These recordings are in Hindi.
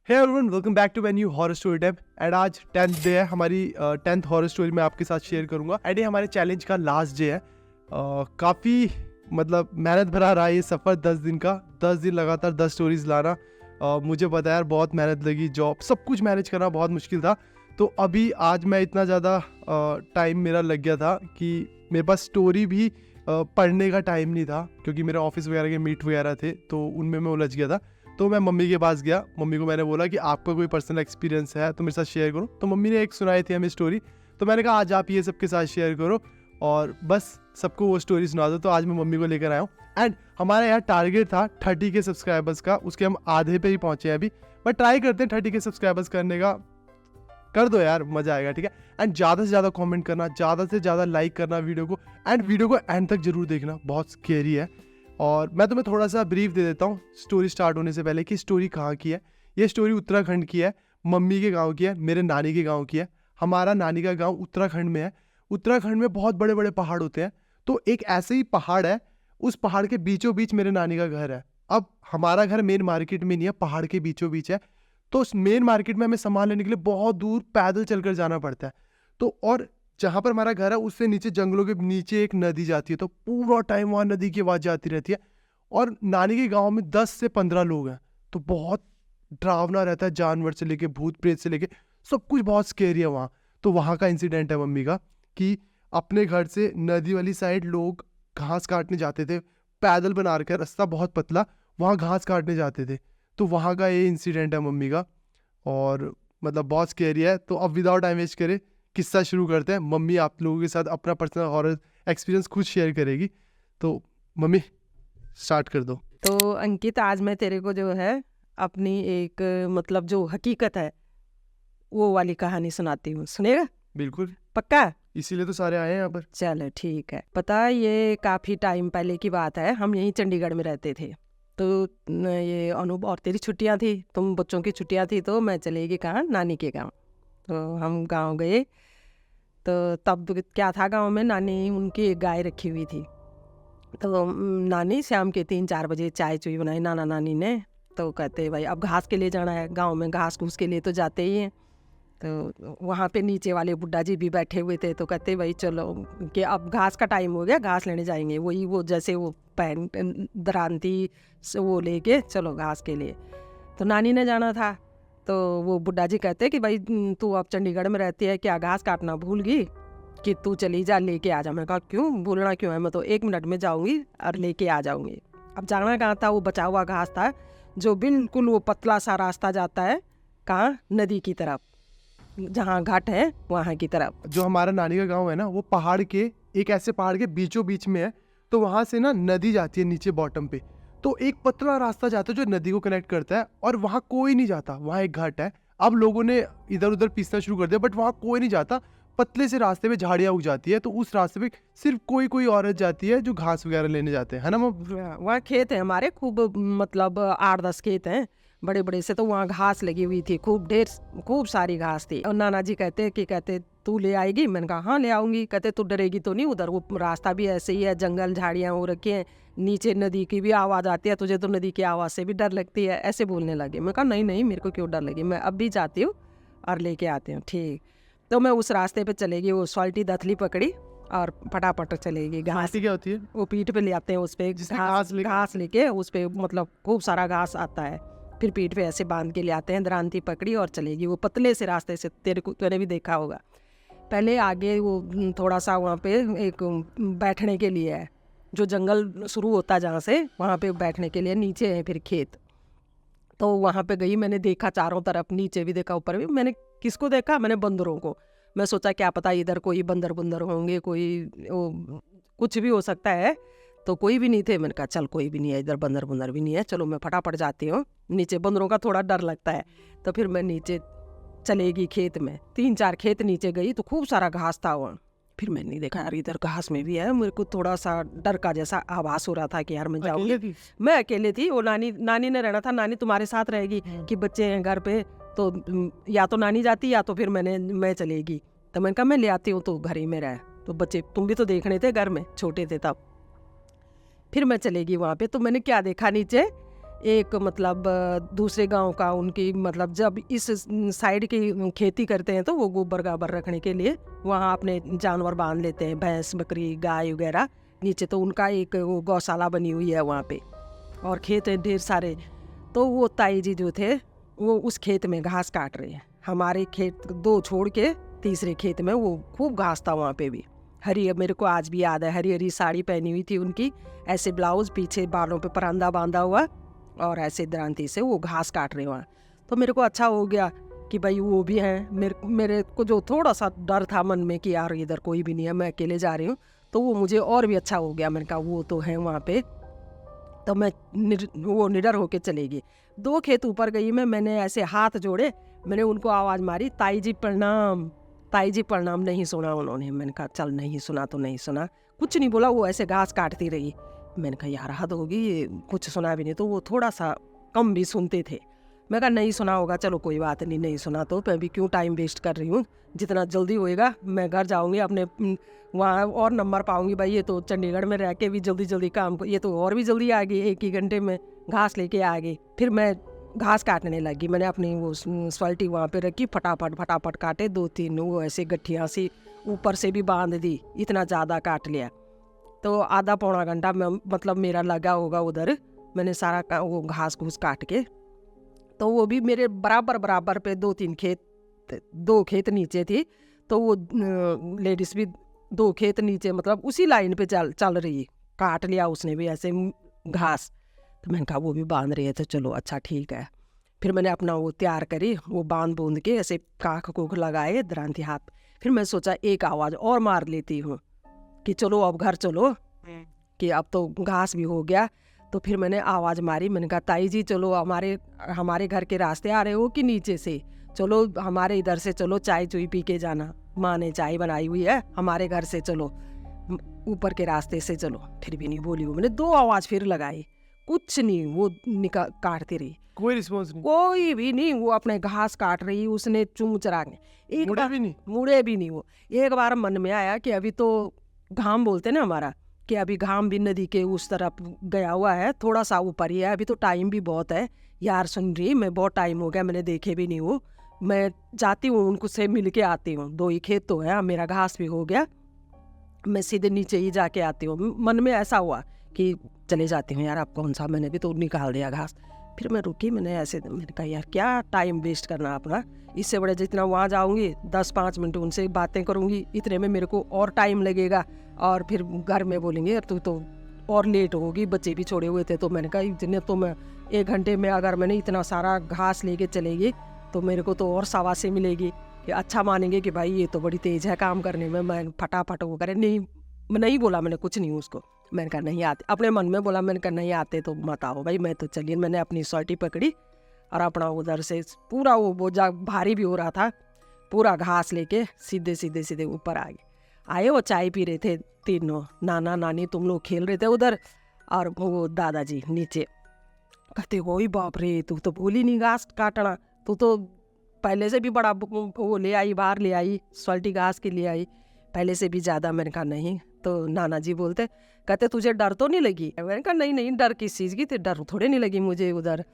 Hey everyone, welcome back to my new horror story time. And आज 10th डे है, हमारी 10th हॉरर स्टोरी मैं आपके साथ शेयर करूंगा। एंड ये हमारे चैलेंज का लास्ट डे है। काफ़ी मतलब मेहनत भरा रहा है ये सफ़र 10 दिन का। 10 दिन लगातार 10 स्टोरीज लाना, मुझे पता है यार बहुत मेहनत लगी। जॉब सब कुछ मैनेज करना बहुत मुश्किल था। तो अभी आज मैं इतना ज़्यादा टाइम मेरा लग गया था कि मेरे पास स्टोरी भी पढ़ने का टाइम नहीं था, क्योंकि मेरे ऑफिस वगैरह के मीट वगैरह थे तो उनमें मैं उलझ गया था। तो मैं मम्मी के पास गया। मम्मी को मैंने बोला कि आपका कोई पर्सनल एक्सपीरियंस है तो मेरे साथ शेयर करो। तो मम्मी ने एक सुनाई थी हमें स्टोरी, तो मैंने कहा आज आप ये सबके साथ शेयर करो और बस सबको वो स्टोरी सुना दो। तो आज मैं मम्मी को लेकर आया हूँ। एंड हमारा यहाँ टारगेट था 30 के सब्सक्राइबर्स का, उसके हम आधे पे ही पहुँचे हैं अभी। बट ट्राई करते हैं 30 के सब्सक्राइबर्स करने का। कर दो यार, मजा आएगा, ठीक है। एंड ज़्यादा से ज़्यादा कमेंट करना, ज़्यादा से ज़्यादा लाइक करना वीडियो को। एंड वीडियो को एंड तक जरूर देखना, बहुत स्केरी है। और मैं तुम्हें थोड़ा सा ब्रीफ दे देता हूँ स्टोरी स्टार्ट होने से पहले कि स्टोरी कहाँ की है। ये स्टोरी उत्तराखंड की है, मम्मी के गांव की है, मेरे नानी के गांव की है। हमारा नानी का गांव उत्तराखंड में है। उत्तराखंड में बहुत बड़े बड़े पहाड़ होते हैं, तो एक ऐसे ही पहाड़ है, उस पहाड़ के बीचों बीच मेरे नानी का घर है। अब हमारा घर मेन मार्केट में नहीं है, पहाड़ के बीचों बीच है। तो उस मेन मार्केट में हमें सामान लेने के लिए बहुत दूर पैदल चलकर जाना पड़ता है। तो और जहाँ पर हमारा घर है उससे नीचे जंगलों के नीचे एक नदी जाती है, तो पूरा टाइम वहाँ नदी की आवाज़ जाती रहती है। और नानी के गांव में 10 से 15 लोग हैं, तो बहुत डरावना रहता है। जानवर से लेके भूत प्रेत से लेके सब कुछ बहुत स्केरी है वहाँ। तो वहाँ का इंसिडेंट है मम्मी का कि अपने घर से नदी वाली साइड लोग घास काटने जाते थे, पैदल बना रखा है, रास्ता बहुत पतला, वहाँ घास काटने जाते थे। तो वहाँ का ये इंसिडेंट है मम्मी का, और मतलब बहुत स्केरी है। तो अब विदाउट टाइम वेस्ट करे किस्सा शुरू करते हैं। मम्मी आप लोगों के साथ अपना पर्सनल हॉरर एक्सपीरियंस खुद शेयर करेगी। तो मम्मी स्टार्ट कर दो। तो अंकित, आज मैं तेरे को जो है अपनी एक मतलब जो हकीकत है वो वाली कहानी सुनाती हूँ। सुनेगा? बिल्कुल, पक्का? इसीलिए तो सारे आए हैं यहाँ पर। चलो ठीक है। पता है, ये काफ़ी टाइम पहले की बात है। हम यहीं चंडीगढ़ में रहते थे। तो ये अनूप और तेरी छुट्टियाँ थी, तुम बच्चों की छुट्टियाँ थी, तो मैं चली गई कहाँ, नानी के गाँव। तो हम गाँव गए। तो तब क्या था, गाँव में नानी उनकी एक गाय रखी हुई थी। तो नानी शाम के 3-4 बजे चाय चुई बनाई नाना नानी ने। तो कहते भाई अब घास के लिए जाना है, गांव में घास घूस के लिए तो जाते ही हैं। तो वहाँ पे नीचे वाले बुड्ढा जी भी बैठे हुए थे। तो कहते भाई चलो कि अब घास का टाइम हो गया, घास लेने जाएंगे। वही वो जैसे वो पैन दरांती से वो लेके चलो घास के लिए। तो नानी ने जाना था। तो वो बुड्ढा जी कहते कि भाई तू अब चंडीगढ़ में रहती है, क्या घास काटना भूल गई कि तू चली जा, लेके आ जा। मैं कहा क्यों, भूलना क्यों है, मैं तो 1 मिनट में जाऊंगी और लेके आ जाऊंगी। अब जाना कहाँ था, वो बचा हुआ घास था जो बिल्कुल वो पतला सा रास्ता जाता है कहाँ, नदी की तरफ, जहाँ घाट है वहाँ की तरफ। जो हमारा नानी का गांव है ना, वो पहाड़ के एक ऐसे पहाड़ के बीचों बीच में है। तो वहाँ से ना नदी जाती है नीचे बॉटम पे। तो एक पतला रास्ता जाता है जो नदी को कनेक्ट करता है, और वहाँ कोई नहीं जाता। वहाँ एक घाट है। अब लोगों ने इधर उधर पीसना शुरू कर दिया, बट वहाँ कोई नहीं जाता। पतले से रास्ते पे झाड़ियाँ उग जाती है, तो उस रास्ते पे सिर्फ कोई कोई औरत जाती है जो घास वगैरह लेने जाते हैं, है ना मम? वहाँ खेत है हमारे, खूब मतलब 8-10 खेत हैं बड़े बड़े से। तो वहाँ घास लगी हुई थी, खूब सारी घास थी। और नाना जी कहते तू ले आएगी? मैंने कहा हाँ ले आऊंगी। कहते तू डरेगी तो नहीं? उधर वो रास्ता भी ऐसे ही है, जंगल झाड़ियाँ हो रखी हैं, नीचे नदी की भी आवाज़ आती है, तुझे तो नदी की आवाज़ से भी डर लगती है, ऐसे बोलने लगे। मैं कहा नहीं नहीं, मेरे को क्यों डर लगी, मैं अब भी जाती हूँ और लेके आती हूँ। ठीक। तो मैं उस रास्ते पे चलेगी, वो सॉल्टी दथली पकड़ी और फटाफट चलेगी। घास क्या होती है? वो पीठ पे ले आते हैं, उस पे घास लेके, उस पे मतलब खूब सारा घास आता है, फिर पीठ पे ऐसे बांध के ले आते हैं। दरांती पकड़ी और चलेगी वो पतले से रास्ते से। तूने भी देखा होगा। पहले आगे वो थोड़ा सा वहाँ पे एक बैठने के लिए है, जो जंगल शुरू होता है जहाँ से, वहाँ पे बैठने के लिए। नीचे है फिर खेत। तो वहाँ पे गई, मैंने देखा चारों तरफ, नीचे भी देखा ऊपर भी। मैंने किसको देखा? मैंने बंदरों को। मैं सोचा क्या पता इधर कोई बंदर होंगे, कोई कुछ भी हो सकता है। तो कोई भी नहीं थे। मैंने कहा चल कोई भी नहीं है इधर, बंदर भी नहीं है, चलो मैं फटाफट जाती हूँ नीचे। बंदरों का थोड़ा डर लगता है। तो फिर मैं नीचे चलेगी खेत में। 3-4 खेत नीचे गई तो खूब सारा घास था वहाँ। फिर मैंने देखा यार इधर घास में भी है। मेरे को थोड़ा सा डर का जैसा आभास हो रहा था कि यार मैं जाऊँगी। मैं अकेले थी। वो नानी ने रहना था। नानी तुम्हारे साथ रहेगी कि बच्चे हैं घर पे, तो या तो नानी जाती या तो फिर मैं चलेगी। तो मैंने कहा मैं ले आती हूँ, तो घर ही में रहे। तो बच्चे तुम भी तो देखने थे घर में, छोटे थे तब। फिर मैं चलेगी वहाँ पे। तो मैंने क्या देखा, नीचे एक मतलब दूसरे गांव का उनकी मतलब जब इस साइड की खेती करते हैं तो वो गोबर गाबर रखने के लिए वहाँ अपने जानवर बांध लेते हैं, भैंस बकरी गाय वगैरह। नीचे तो उनका एक वो गौशाला बनी हुई है वहाँ पे, और खेत है ढेर सारे। तो वो ताई जी जो थे वो उस खेत में घास काट रहे हैं। हमारे खेत 2 छोड़ के तीसरे खेत में वो खूब घास था वहाँ पे भी। हरी, मेरे को आज भी याद है, हरी हरी साड़ी पहनी हुई थी उनकी, ऐसे ब्लाउज, पीछे बालों पे परांदा बांधा हुआ, और ऐसे दरांती से वो घास काट रहे वहाँ। तो मेरे को अच्छा हो गया कि भाई वो भी हैं। मेरे को जो थोड़ा सा डर था मन में कि यार इधर कोई भी नहीं है, मैं अकेले जा रही हूँ, तो वो मुझे और भी अच्छा हो गया। मैंने कहा वो तो है वहाँ पे, तो मैं वो निडर होके चलेगी। 2 खेत ऊपर गई मैंने ऐसे हाथ जोड़े, मैंने उनको आवाज़ मारी, ताई जी प्रणाम, ताई जी प्रणाम। नहीं सुना उन्होंने। मैंने कहा चल नहीं सुना तो नहीं सुना, कुछ नहीं बोला। वो ऐसे घास काटती रही। मैंने कहा यार हद होगी, कुछ सुना भी नहीं। तो वो थोड़ा सा कम भी सुनते थे। मैं कहा नहीं सुना होगा, चलो कोई बात नहीं, नहीं सुना तो मैं भी क्यों टाइम वेस्ट कर रही हूँ, जितना जल्दी होएगा मैं घर जाऊँगी अपने, वहाँ और नंबर पाऊँगी। भाई ये तो चंडीगढ़ में रह के भी जल्दी जल्दी काम, ये तो और भी जल्दी आ गई, 1 ही घंटे में घास लेके आ गई। फिर मैं घास काटने लगी। मैंने अपनी वो स्वाल्टी वहाँ पे रखी, फटाफट फटाफट काटे 2-3 वो ऐसे गठियाँ सी ऊपर से भी बांध दी। इतना ज़्यादा काट लिया तो आधा पौना घंटा मतलब मेरा लगा होगा उधर। मैंने सारा वो घास घूस काट के, तो वो भी मेरे बराबर बराबर पे 2 खेत नीचे थी। तो वो लेडीज़ भी 2 खेत नीचे मतलब उसी लाइन पे चल रही, काट लिया उसने भी ऐसे घास। तो मैंने कहा वो भी बांध रही है, तो चलो अच्छा ठीक है। फिर मैंने अपना वो तैयार करी, वो बांध बूंद के ऐसे काख कूख लगाए दरांती हाथ। फिर मैं सोचा एक आवाज़ और मार लेती हूँ कि चलो अब घर चलो, कि अब तो घास भी हो गया। तो फिर मैंने आवाज़ मारी, मैंने कहा ताई जी चलो, हमारे घर के रास्ते आ रहे हो कि नीचे से, चलो हमारे इधर से चलो, चाय चुई पी के जाना, माँ ने चाय बनाई हुई है, हमारे घर से चलो, ऊपर के रास्ते से चलो। फिर भी नहीं बोली वो। मैंने 2 आवाज़ फिर लगाई, कुछ नहीं, वो काटती रही, कोई रिस्पॉन्स नहीं, कोई भी नहीं। वो अपने घास काट रही, उसने चूम चरा के मुड़े भी नहीं, मुड़े भी नहीं। वो एक बार मन में आया कि अभी तो घाम बोलते ना हमारा, कि अभी घाम भी नदी के उस तरफ गया हुआ है, थोड़ा सा ऊपर ही है, अभी तो टाइम भी बहुत है। यार सुन रही, मैं बहुत टाइम हो गया मैंने देखे भी नहीं वो, मैं जाती हूँ उनको से मिल के आती हूँ, 2 ही खेत तो है, मेरा घास भी हो गया, मैं सीधे नीचे ही जाके आती हूँ। मन में ऐसा हुआ कि चले जाती हूँ यार, अब कौन सा, मैंने भी तो निकाल दिया घास। फिर मैं रुकी, मैंने कहा यार क्या टाइम वेस्ट करना अपना, इससे बड़े जितना वहाँ जाऊँगी 10-5 मिनट उनसे बातें करूँगी, इतने में मेरे को और टाइम लगेगा, और फिर घर में बोलेंगे यार तू तो और लेट होगी, बच्चे भी छोड़े हुए थे। तो मैंने कहा इतने तो मैं 1 घंटे में अगर मैंने इतना सारा घास लेके चलेगी तो मेरे को तो और शाबाशी मिलेगी, कि अच्छा मानेंगे कि भाई ये तो बड़ी तेज़ है काम करने में, मैं फटाफट वो करे। नहीं बोला मैंने कुछ नहीं उसको, मैंने कहा नहीं आते, अपने मन में बोला, मैंने कहा नहीं आते तो मत आओ भाई, मैं तो चलिए। मैंने अपनी स्वाल्टी पकड़ी और अपना उधर से पूरा वो बोझा भारी भी हो रहा था, पूरा घास लेके सीधे ऊपर आ गए। आए वो चाय पी रहे थे तीनों, नाना नानी तुम लोग खेल रहे थे उधर, और वो दादाजी नीचे। कहते वही बाप रे, तू तो भूल ही नहीं घास काटना, तू तो पहले से भी बड़ा वो ले आई, बाहर ले आई, स्वाल्टी घास की ले आई पहले से भी ज़्यादा। मैंने कहा नहीं। तो नाना जी बोलते, कहते तुझे डर तो नहीं लगी? मैंने कहा नहीं डर किस चीज़ की, तो डर थोड़े नहीं लगी मुझे उधर।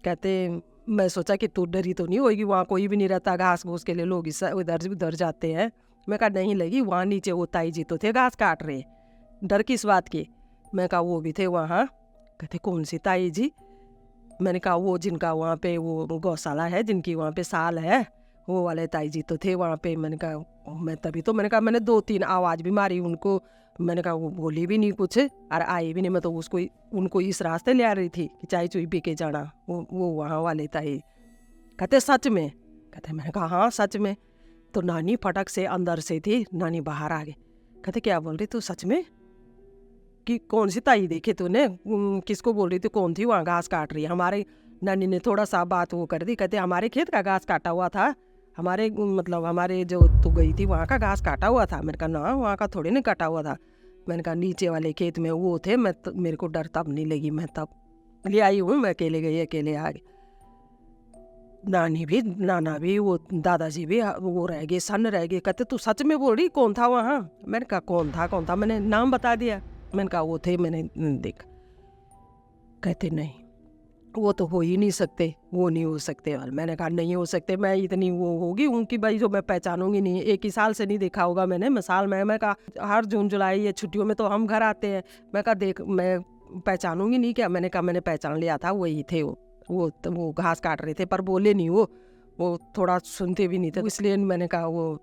कहते मैं सोचा कि तू डरी तो नहीं होगी, वहाँ कोई भी नहीं रहता घास घूस के लिए, लोग उधर जाते हैं। मैं कहा नहीं लगी, वहाँ नीचे वो ताई जी तो थे घास काट रहे, डर किस बात की? मैं कहा वो भी थे वहाँ। कहते कौन सी ताई जी? मैंने कहा वो जिनका वहाँ पे वो गौशाला है, जिनकी वहाँ पे साल है, वो वाले ताई जी तो थे वहाँ पे। मैंने कहा मैं तभी तो, मैंने कहा मैंने 2-3 आवाज़ भी मारी उनको, मैंने कहा वो बोली भी नहीं कुछ और आई भी नहीं। मैं तो उनको इस रास्ते ले आ रही थी कि चाय चुई पी के जाना, वो वहाँ वाले ताई। कहते सच में? कहते मैंने कहा हाँ सच में। तो नानी फटक से अंदर से थी, नानी बाहर आ गई। कहते क्या बोल रही तू, सच में? कि कौन सी ताई देखी तूने, किसको बोल रही थी, कौन थी वहाँ घास काट रही है? हमारे नानी ने थोड़ा सा बात वो कर दी, कहते हमारे खेत का घास काटा हुआ था, हमारे मतलब हमारे जो तू गई थी वहाँ का घास काटा हुआ था। मैंने कहा ना वहाँ का थोड़ी नहीं काटा हुआ था। मैंने कहा नीचे वाले खेत में वो थे, मेरे को डर तब नहीं लगी, मैं तब ले आई हूँ, मैं अकेले गई अकेले आ गई। नानी भी, नाना भी, वो दादाजी भी वो रह गए, सन रह गए। कहते तू सच में बोल रही, कौन था वहाँ? मैंने कहा कौन था, मैंने नाम बता दिया। मैंने कहा वो थे, मैंने देखा। कहते नहीं, वो तो हो ही नहीं सकते, वो नहीं हो सकते। और मैंने कहा नहीं हो सकते, मैं इतनी वो होगी उनकी भाई जो मैं पहचानूंगी नहीं, एक ही साल से नहीं देखा होगा मैंने, मिसाल मैं कहा हर जून जुलाई ये छुट्टियों में तो हम घर आते हैं, मैं कहा देख मैं पहचानूंगी नहीं क्या? मैंने कहा मैंने पहचान लिया था, वही थे वो घास काट रहे थे, पर बोले नहीं, वो थोड़ा सुनते भी नहीं थे, इसलिए मैंने कहा वो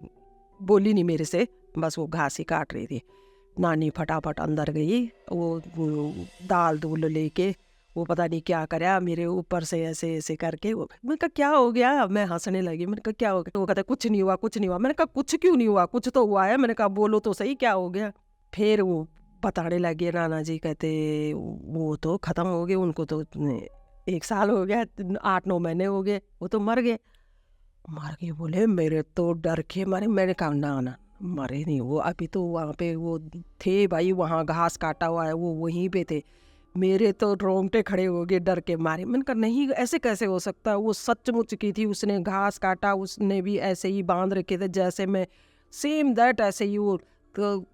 बोली नहीं मेरे से, बस वो घास ही काट रही थी। नानी फटाफट अंदर गई, वो दाल दूल लेके, वो पता नहीं क्या करा मेरे ऊपर से ऐसे ऐसे करके। मैंने कहा क्या हो गया? मैं हंसने लगी। मैंने कहा क्या हो गया? वो कहता कुछ नहीं हुआ, कुछ नहीं हुआ। मैंने कहा कुछ क्यों नहीं हुआ? कुछ तो हुआ है। मैंने कहा बोलो तो सही क्या हो गया? फिर वो बताने लगे नाना जी, कहते वो तो खत्म हो गए, उनको तो 1 साल हो गया, 8-9 महीने हो गए, वो तो मर गए। बोले मेरे तो डर के मारे। मैंने कहा ना मरे नहीं, वो अभी तो वहाँ पे वो थे भाई, वहाँ घास काटा हुआ है, वो वहीं पे थे। मेरे तो रोंगटे खड़े हो गए डर के मारे। मैंने कहा नहीं ऐसे कैसे हो सकता है? वो सचमुच की थी, उसने घास काटा, उसने भी ऐसे ही बांध रखे थे जैसे मैं, सेम दैट ऐसे ही वो तो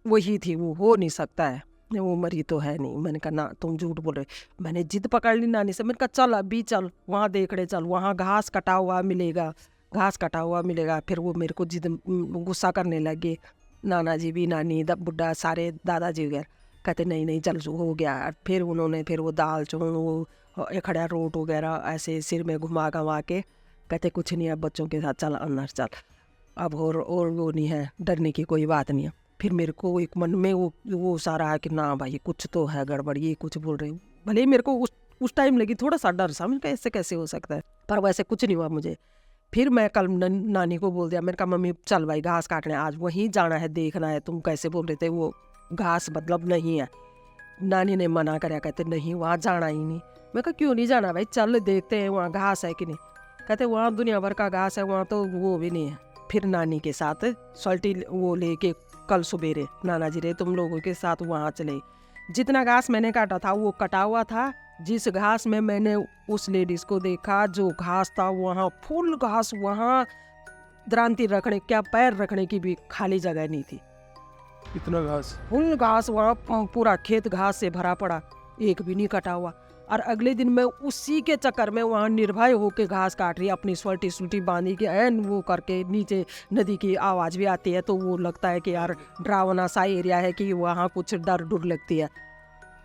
वही थी, वो हो नहीं सकता है, वो मरी तो है नहीं। मैंने कहा ना तुम झूठ बोल रहे। मैंने जिद पकड़ ली नानी से। मैंने कहा चल अभी चल वहाँ देख रहे, चल वहाँ घास कटा हुआ मिलेगा, घास कटा हुआ मिलेगा। फिर वो मेरे को जिद गुस्सा करने लगे, नाना जी भी, नानी बुढ़ा सारे, दादाजी वगैरह। कहते नहीं नहीं चल हो गया। फिर उन्होंने फिर वो दाल चूर्ण, वो खड़ा रोट वगैरह ऐसे सिर में घुमा घुमा के कहते कुछ नहीं है, बच्चों के साथ चल अंदर चल, अब और वो नहीं है, डरने की कोई बात नहीं है। फिर मेरे को एक मन में वो सारा है कि ना भाई कुछ तो है गड़बड़, ये कुछ बोल रही हूँ। भले ही मेरे को उस टाइम लगी थोड़ा सा डर सा, मैंने ऐसे कैसे हो सकता है, पर वैसे कुछ नहीं हुआ मुझे। फिर मैं कल नानी को बोल दिया, मैंने कहा मम्मी चल भाई घास काटने आज वहीं जाना है, देखना है। तुम कैसे बोल रहे थे वो घास मतलब नहीं है? नानी ने मना कराया, कहते नहीं वहाँ जाना ही नहीं। मैं कहा क्यों नहीं जाना भाई, चल देखते हैं वहाँ घास है कि नहीं। कहते वहाँ दुनिया भर का घास है, वहाँ तो वो भी नहीं है। फिर नानी के साथ सल्टी वो लेके कल सवेरे नाना जी रे तुम लोगों के साथ वहाँ चले। जितना घास मैंने काटा था वो कटा हुआ था। जिस घास में मैंने उस लेडीज को देखा, जो घास था वहाँ फुल घास, वहाँ द्रांति रखने क्या पैर रखने की भी खाली जगह नहीं थी, इतना घास, फुल घास, वहाँ पूरा खेत घास से भरा पड़ा, एक भी नहीं कटा हुआ। और अगले दिन मैं उसी के चक्कर में वहाँ निर्भय होके घास काट रही, अपनी स्वेटी सुल्टी बांधी के एन वो करके। नीचे नदी की आवाज़ भी आती है तो वो लगता है कि यार डरावना सा एरिया है कि वहाँ कुछ डर डर लगती है।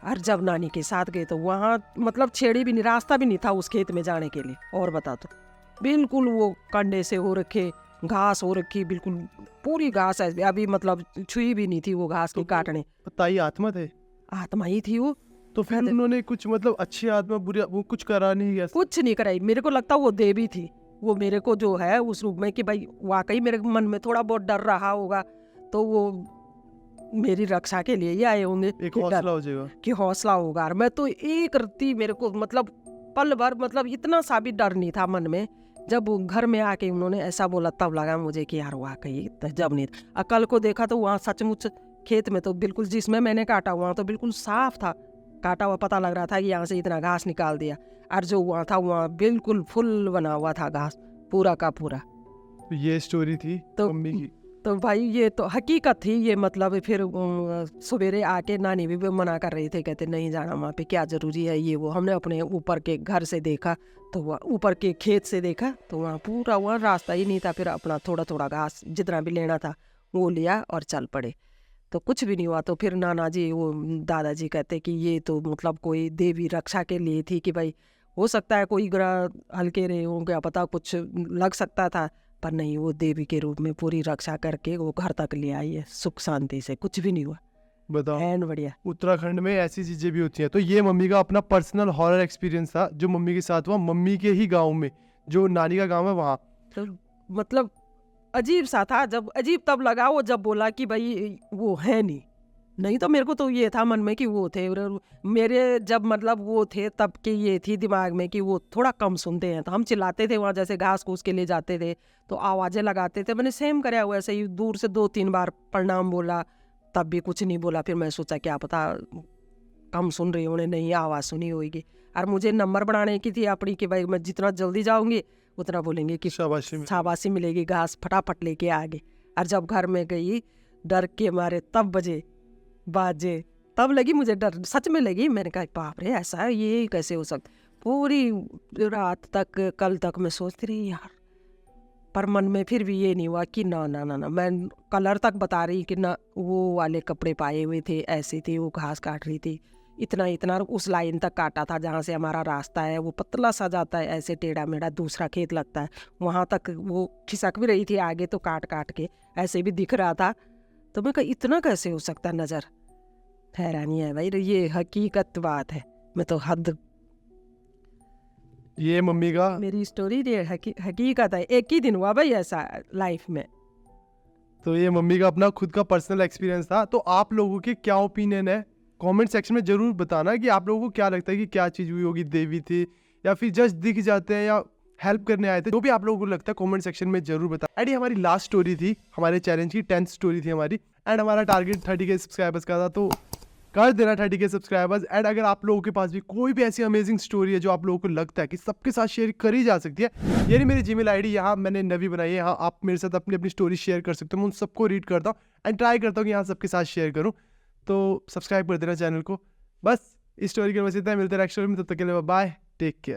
और जब नानी के साथ गए तो वहाँ मतलब छेड़ी भी नहीं, रास्ता भी नहीं था उस खेत में जाने के लिए। और बता तो बिल्कुल वो कंडे से हो रखे, घास हो रखी, बिल्कुल पूरी घास है, अभी मतलब छुई भी नहीं थी वो घास की काटने। ताई आत्मा थे? आत्मा ही थी वो। तो फिर उन्होंने कुछ मतलब अच्छी आत्मा बुरी वो कुछ करा नहीं गया? कुछ नहीं कराई। मेरे को लगता वो देवी थी, वो मेरे को जो है उस रूप में कि भाई वाकई मेरे मन में थोड़ा बहुत डर रहा होगा, तो वो मेरी रक्षा के लिए ही आए होंगे, एक हौसला हो जाएगा कि हौसला होगा। और मैं तो एक रत्ती मेरे को मतलब पल भर मतलब इतना सा भी डर नहीं था मन में। जब घर में आके उन्होंने ऐसा बोला तब लगा मुझे कि यार वाकई जब नहीं। कल को देखा तो वहाँ सचमुच खेत में तो बिल्कुल जिसमें मैंने काटा वहाँ तो बिल्कुल साफ था, काटा हुआ पता लग रहा था कि यहाँ से इतना घास निकाल दिया। और जो वहाँ था वहाँ बिल्कुल फुल बना हुआ था घास पूरा का पूरा। तो ये स्टोरी थी तो मम्मी की। तो भाई ये तो हकीकत थी ये। मतलब फिर सवेरे आके नानी भी मना कर रही थे, कहते नहीं जाना वहाँ पे, क्या ज़रूरी है ये वो। हमने अपने ऊपर के घर से देखा तो वहाँ ऊपर के खेत से देखा तो वहाँ पूरा वहाँ रास्ता ही नहीं था। फिर अपना थोड़ा थोड़ा घास जितना भी लेना था वो लिया और चल पड़े, तो कुछ भी नहीं हुआ। तो फिर नाना जी वो दादाजी कहते कि ये तो मतलब कोई देवी रक्षा के लिए थी, कि भाई हो सकता है कोई ग्रह हल्के रहे हों, क्या पता कुछ लग सकता था, पर नहीं, वो देवी के रूप में पूरी रक्षा करके वो घर तक ले आई है सुख शांति से, कुछ भी नहीं हुआ। बताओ, एन बढ़िया। उत्तराखंड में ऐसी चीजें भी होती हैं। तो ये मम्मी का अपना पर्सनल हॉरर एक्सपीरियंस था जो मम्मी के साथ हुआ, मम्मी के ही गाँव में, जो नानी का गाँव है वहाँ। तो मतलब अजीब सा था। जब अजीब तब लगा वो जब बोला कि भाई वो है नहीं तो मेरे को तो ये था मन में कि वो थे। मेरे जब मतलब वो थे तब के ये थी दिमाग में कि वो थोड़ा कम सुनते हैं, तो हम चिल्लाते थे वहाँ, जैसे घास फूस के लिए जाते थे तो आवाज़ें लगाते थे। मैंने सेम कराया हुआ ऐसे ही, दूर से 2-3 बार प्रणाम बोला तब भी कुछ नहीं बोला। फिर मैं सोचा क्या पता कम सुन रही उन्हें, नहीं आवाज़ सुनी होगी। और मुझे नंबर बढ़ाने की थी अपनी कि भाई मैं जितना जल्दी जाऊँगी उतना बोलेंगे कि शाबाशी मिलेगी, घास फटाफट लेके आ गए। और जब घर में गई डर के मारे तब बाजे तब लगी मुझे डर, सच में लगी। मैंने कहा बाप रे ऐसा है, ये कैसे हो सकता। पूरी रात तक, कल तक मैं सोचती रही यार, पर मन में फिर भी ये नहीं हुआ कि ना ना ना ना, मैं कलर तक बता रही कि ना वो वाले कपड़े पाए हुए थे, ऐसे थे, वो घास काट रही थी, इतना इतना उस लाइन तक काटा था जहाँ से हमारा रास्ता है, वो पतला सा जाता है ऐसे टेढ़ा मेढ़ा, दूसरा खेत लगता है, वहाँ तक वो खिसक भी रही थी आगे, तो काट काट के ऐसे भी दिख रहा था। तो मैं कहा इतना कैसे हो सकता नज़र, हैरानी है भाई, ये हकीकत बात है, मैं तो हद, ये मम्मी का, मेरी स्टोरी ये हकीकत है, एक ही दिन हुआ भाई ऐसा लाइफ में। तो ये मम्मी का अपना खुद का पर्सनल एक्सपीरियंस था। तो आप लोगों के क्या ओपिनियन है कमेंट सेक्शन में जरूर बताना कि आप लोगों को क्या लगता है कि क्या चीज़ हुई होगी, देवी थी या फिर जस्ट दिख जाते हैं या हेल्प करने आए थे, जो भी आप लोगों को लगता है कमेंट सेक्शन में जरूर बताना। एंड ये हमारी लास्ट स्टोरी थी हमारे चैलेंज की, 10th स्टोरी थी हमारी, एंड हमारा टारगेट 30K सब्सक्राइबर्स का था, तो कर देना 30K सब्सक्राइबर्स। एंड अगर आप लोगों के पास भी कोई भी ऐसी अमेजिंग स्टोरी है जो आप लोगों को लगता है कि सबके साथ शेयर करी जा सकती है, ये मेरी जीमेल आईडी यहाँ मैंने नवी बनाई है, यहाँ आप मेरे साथ अपनी अपनी स्टोरी शेयर कर सकते हो, मैं उन सबको रीड करता हूँ एंड ट्राई करता हूँ कि यहाँ सबके साथ शेयर करूँ। तो सब्सक्राइब कर देना चैनल को। बस इस स्टोरी के बस इतना है, मिलते हैं नेक्स्ट स्टोरी में, तब तक के लिए बाय, टेक केयर।